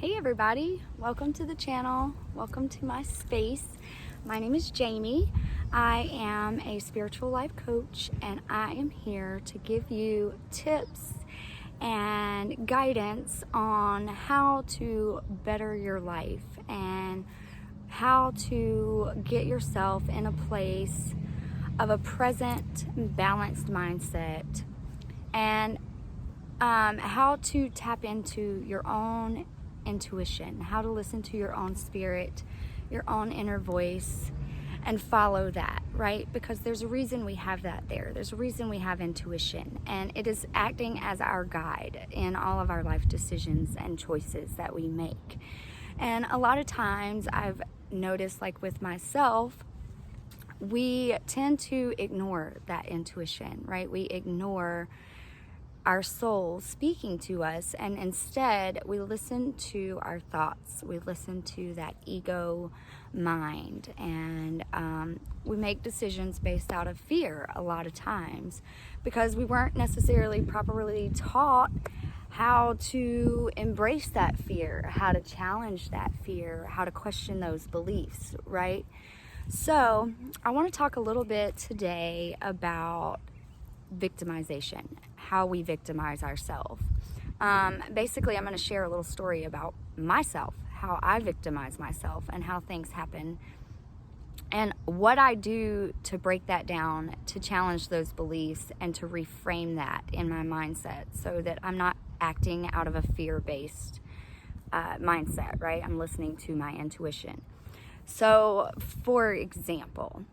Hey everybody, welcome to the channel. Welcome to my space. My name is Jamie. I am a spiritual life coach and I am here to give you tips and guidance on how to better your life and how to get yourself in a place of a present, balanced mindset and how to tap into your own intuition, how to listen to your own spirit, your own inner voice, and follow that, right? Because there's a reason we have that there. There's a reason we have intuition, and it is acting as our guide in all of our life decisions and choices that we make. And a lot of times I've noticed, like with myself, we tend to ignore that intuition, right? We ignore our soul speaking to us, and instead we listen to our thoughts. We listen to that ego mind, and we make decisions based out of fear a lot of times because we weren't necessarily properly taught how to embrace that fear, how to challenge that fear, how to question those beliefs, right? So I want to talk a little bit today about victimization, how we victimize ourselves. Basically, I'm going to share a little story about myself, how I victimize myself and how things happen, and what I do to break that down, to challenge those beliefs, and to reframe that in my mindset so that I'm not acting out of a fear-based mindset, right? I'm listening to my intuition. So, for example,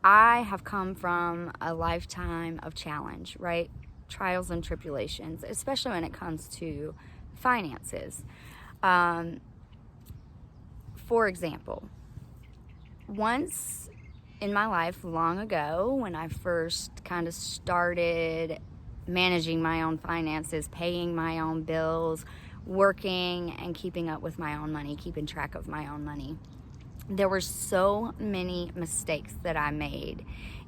I have come from a lifetime of challenge, right? Trials and tribulations, especially when it comes to finances. For example, once in my life long ago, when I first kind of started managing my own finances, paying my own bills, working and keeping up with my own money, keeping track of my own money, there were so many mistakes that I made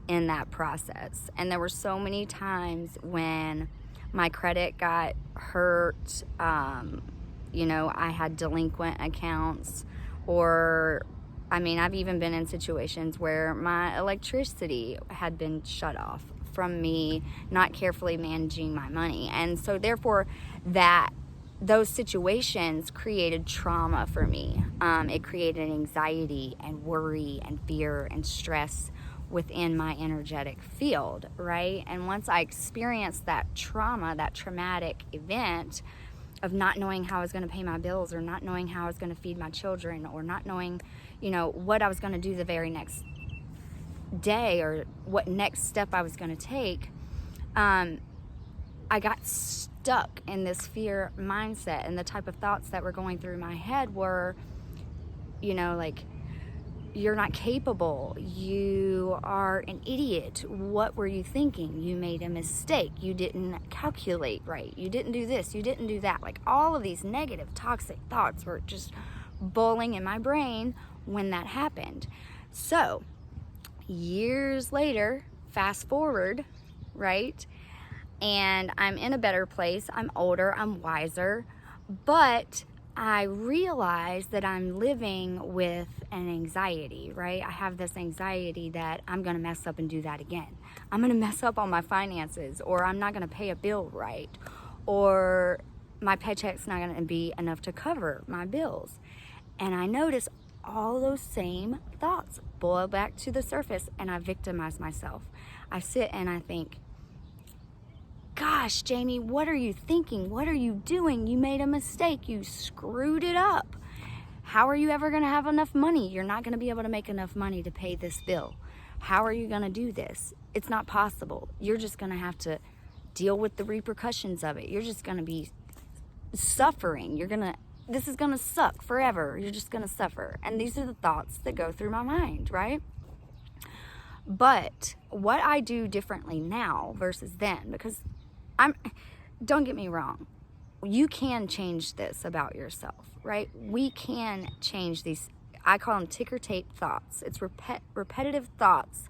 in that process. And there were so many times when my credit got hurt, I had delinquent accounts, or I've even been in situations where my electricity had been shut off from me not carefully managing my money. And so therefore those situations created trauma for me. It created anxiety and worry and fear and stress within my energetic field, right? And once I experienced that trauma, that traumatic event of not knowing how I was going to pay my bills, or not knowing how I was going to feed my children, or not knowing, what I was going to do the very next day, or what next step I was going to take, I got stuck in this fear mindset, and the type of thoughts that were going through my head were, you're not capable, you are an idiot, what were you thinking, you made a mistake, you didn't calculate right, you didn't do this, you didn't do that. Like, all of these negative, toxic thoughts were just bowling in my brain when that happened. So years later, fast forward, right? And I'm in a better place. I'm older, I'm wiser, but I realize that I'm living with an anxiety, right? I have this anxiety that I'm going to mess up and do that again. I'm going to mess up on my finances, or I'm not going to pay a bill right, or my paycheck's not going to be enough to cover my bills. And I notice all those same thoughts boil back to the surface, and I victimize myself. I sit and I think, gosh, Jamie, what are you thinking? What are you doing? You made a mistake. You screwed it up. How are you ever going to have enough money? You're not going to be able to make enough money to pay this bill. How are you going to do this? It's not possible. You're just going to have to deal with the repercussions of it. You're just going to be suffering. This is going to suck forever. You're just going to suffer. And these are the thoughts that go through my mind, right? But what I do differently now versus then, because don't get me wrong, you can change this about yourself, right? We can change these, I call them ticker tape thoughts. It's repetitive thoughts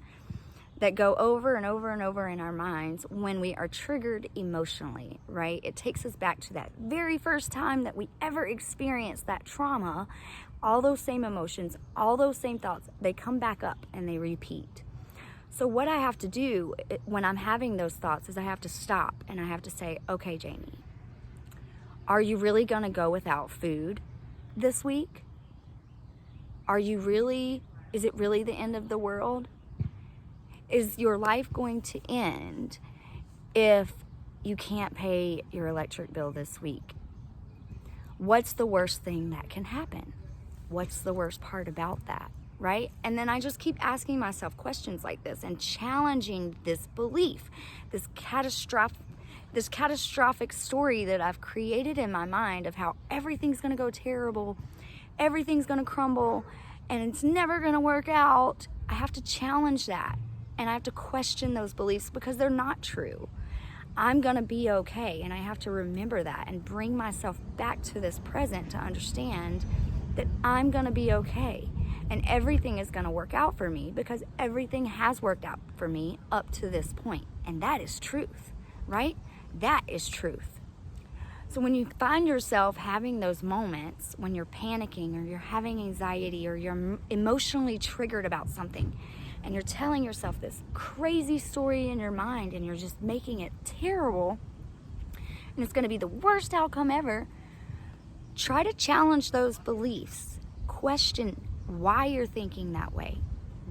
that go over and over and over in our minds when we are triggered emotionally, right? It takes us back to that very first time that we ever experienced that trauma. All those same emotions, all those same thoughts, they come back up and they repeat. So what I have to do when I'm having those thoughts is I have to stop and I have to say, okay, Jamie, are you really going to go without food this week? Is it really the end of the world? Is your life going to end if you can't pay your electric bill this week? What's the worst thing that can happen? What's the worst part about that, right? And then I just keep asking myself questions like this and challenging this belief, this catastrophic story that I've created in my mind of how everything's going to go terrible, everything's going to crumble, and it's never going to work out. I have to challenge that. And I have to question those beliefs because they're not true. I'm going to be okay. And I have to remember that and bring myself back to this present to understand that I'm going to be okay. And everything is going to work out for me because everything has worked out for me up to this point. And that is truth, right? That is truth. So when you find yourself having those moments when you're panicking or you're having anxiety or you're emotionally triggered about something, and you're telling yourself this crazy story in your mind and you're just making it terrible and it's going to be the worst outcome ever, try to challenge those beliefs. Question why you're thinking that way.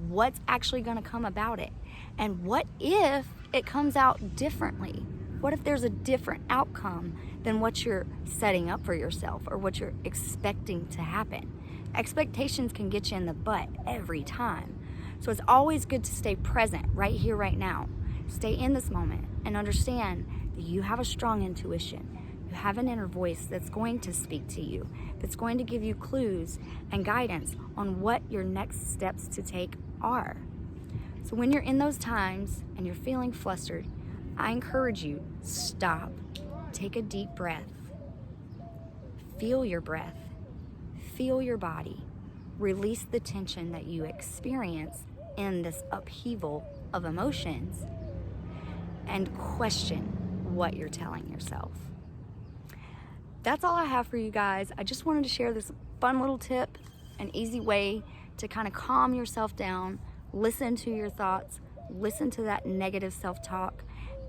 What's actually going to come about it? And what if it comes out differently? What if there's a different outcome than what you're setting up for yourself or what you're expecting to happen? Expectations can get you in the butt every time. So it's always good to stay present right here, right now. Stay in this moment and understand that you have a strong intuition. You have an inner voice that's going to speak to you, that's going to give you clues and guidance on what your next steps to take are. So when you're in those times and you're feeling flustered, I encourage you, stop, take a deep breath, feel your breath, feel your body, release the tension that you experience in this upheaval of emotions, and question what you're telling yourself. That's all I have for you guys. I just wanted to share this fun little tip, an easy way to kind of calm yourself down, listen to your thoughts, listen to that negative self-talk,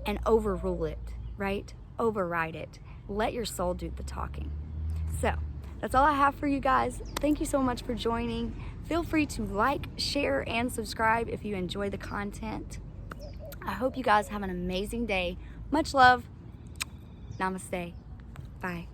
and overrule it, right? Override it. Let your soul do the talking. So, that's all I have for you guys. Thank you so much for joining. Feel free to like, share, and subscribe if you enjoy the content. I hope you guys have an amazing day. Much love. Namaste. Bye.